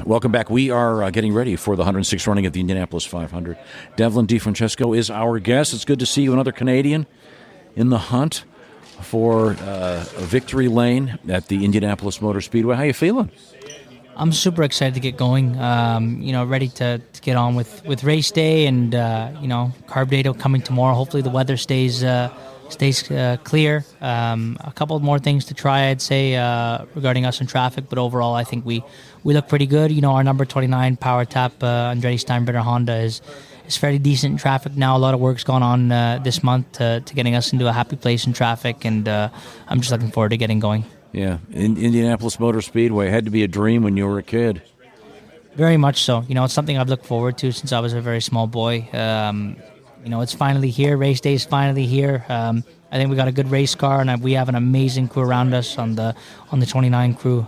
Welcome back. We are getting ready for the 106th running of the Indianapolis 500. Devlin DeFrancesco is our guest. It's good to see you, another Canadian, in the hunt for a victory lane at the Indianapolis Motor Speedway. How you feeling? I'm super excited to get going. Ready to get on with race day and carb data coming tomorrow. Hopefully the weather stays clear. A couple more things to try, I'd say, regarding us in traffic, but overall I think we look pretty good. Our number 29 Power Tap Andretti Steinbrenner Honda is fairly decent in traffic now. A lot of work's gone on this month to getting us into a happy place in traffic, and I'm just looking forward to getting going. Yeah, Indianapolis Motor Speedway had to be a dream when you were a kid. Very much so. It's something I've looked forward to since I was a very small boy. It's finally here. Race day is finally here. I think we got a good race car, and we have an amazing crew around us on the 29 crew.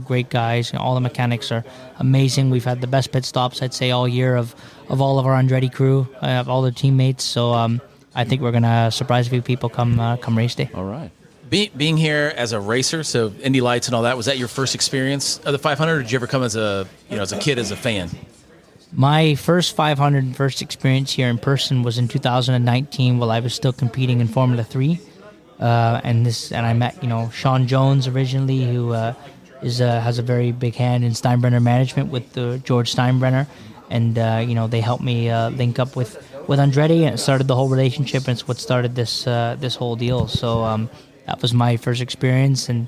Great guys. All the mechanics are amazing. We've had the best pit stops, I'd say, all year of all of our Andretti crew, of all their teammates. So I think we're gonna surprise a few people come race day. All right. Being here as a racer, so Indy Lights and all that, was that your first experience of the 500, or did you ever come as a kid as a fan? My first 500 experience here in person was in 2019 while I was still competing in Formula 3. And I met, Sean Jones originally, who has a very big hand in Steinbrenner management with George Steinbrenner. And, they helped me link up with Andretti, and it started the whole relationship, and it's what started this whole deal. So that was my first experience, and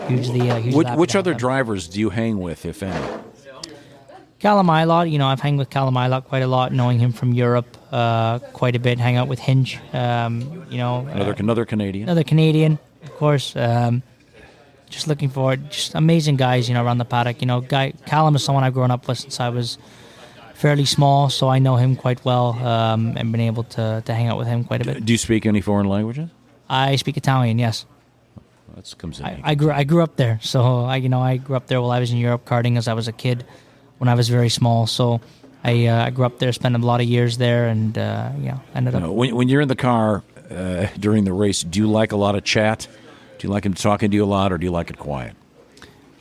hugely Which other drivers do you hang with, if any? Callum Ilott, I've hung with Callum Ilott quite a lot, knowing him from Europe quite a bit, hang out with Hinch, Another Canadian. Another Canadian, of course. Just looking forward, just amazing guys, around the paddock. Callum is someone I've grown up with since I was fairly small, so I know him quite well, and been able to hang out with him quite a bit. Do you speak any foreign languages? I speak Italian, yes. That comes in. I grew up there, so I grew up there while I was in Europe karting as I was a kid when I was very small. So I grew up there, spent a lot of years there, and ended up. When you're in the car during the race, do you like a lot of chat? Do you like him talking to you a lot, or do you like it quiet?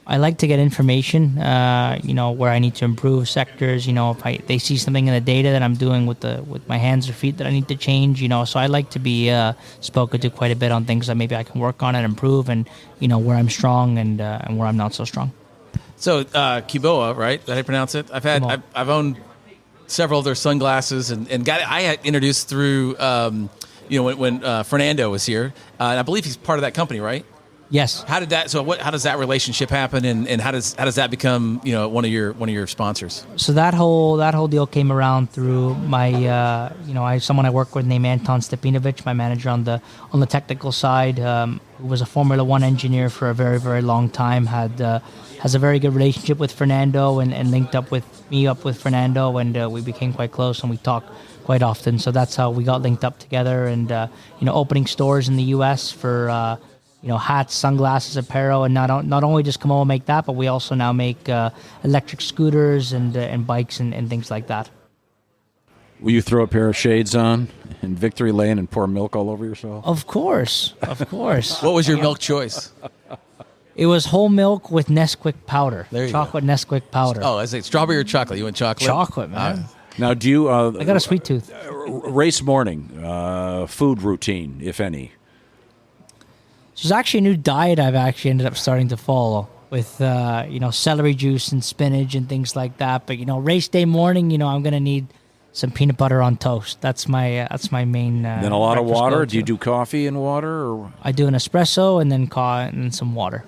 I like to get information, where I need to improve sectors. If they see something in the data that I'm doing with my hands or feet that I need to change. So I like to be spoken to quite a bit on things that maybe I can work on and improve, and where I'm strong and where I'm not so strong. So Kiboa, right? Did I pronounce it? I've owned several of their sunglasses, and I had introduced through when Fernando was here, and I believe he's part of that company, right? Yes. How did that? So how does that relationship happen, and how does that become one of your sponsors? So that whole deal came around through my someone I work with named Anton Stepinovic, my manager on the technical side, who was a Formula One engineer for a very, very long time. Has a very good relationship with Fernando, and linked up with Fernando, and we became quite close, and we talk quite often. So that's how we got linked up together, and opening stores in the U.S. for. Hats, sunglasses, apparel, and not only just Kamoa make that, but we also now make electric scooters and bikes and things like that. Will you throw a pair of shades on in victory lane and pour milk all over yourself? Of course. What was your milk choice? It was whole milk with Nesquik powder. Chocolate go. Nesquik powder. Oh, is it strawberry or chocolate? You went chocolate? Chocolate, man. Now, do you... I got a sweet tooth. Race morning, food routine, if any. There's actually a new diet I've actually ended up starting to follow with, celery juice and spinach and things like that. But, race day morning, I'm going to need some peanut butter on toast. That's my main. Then a lot of water. Do you do coffee and water? Or? I do an espresso and then some water.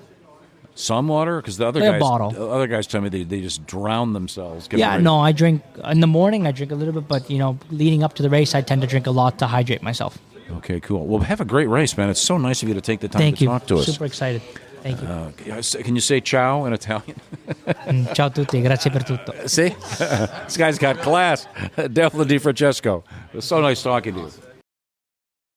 Some water? Because the other guys tell me they just drown themselves. I drink in the morning. I drink a little bit, but, leading up to the race, I tend to drink a lot to hydrate myself. Okay, cool. Well, have a great race, man. It's so nice of you to take the time to talk to us. Super excited. Thank you. Can you say ciao in Italian? Ciao tutti, grazie per tutto. See? This guy's got class. Devlin DeFrancesco. It was so nice talking to you.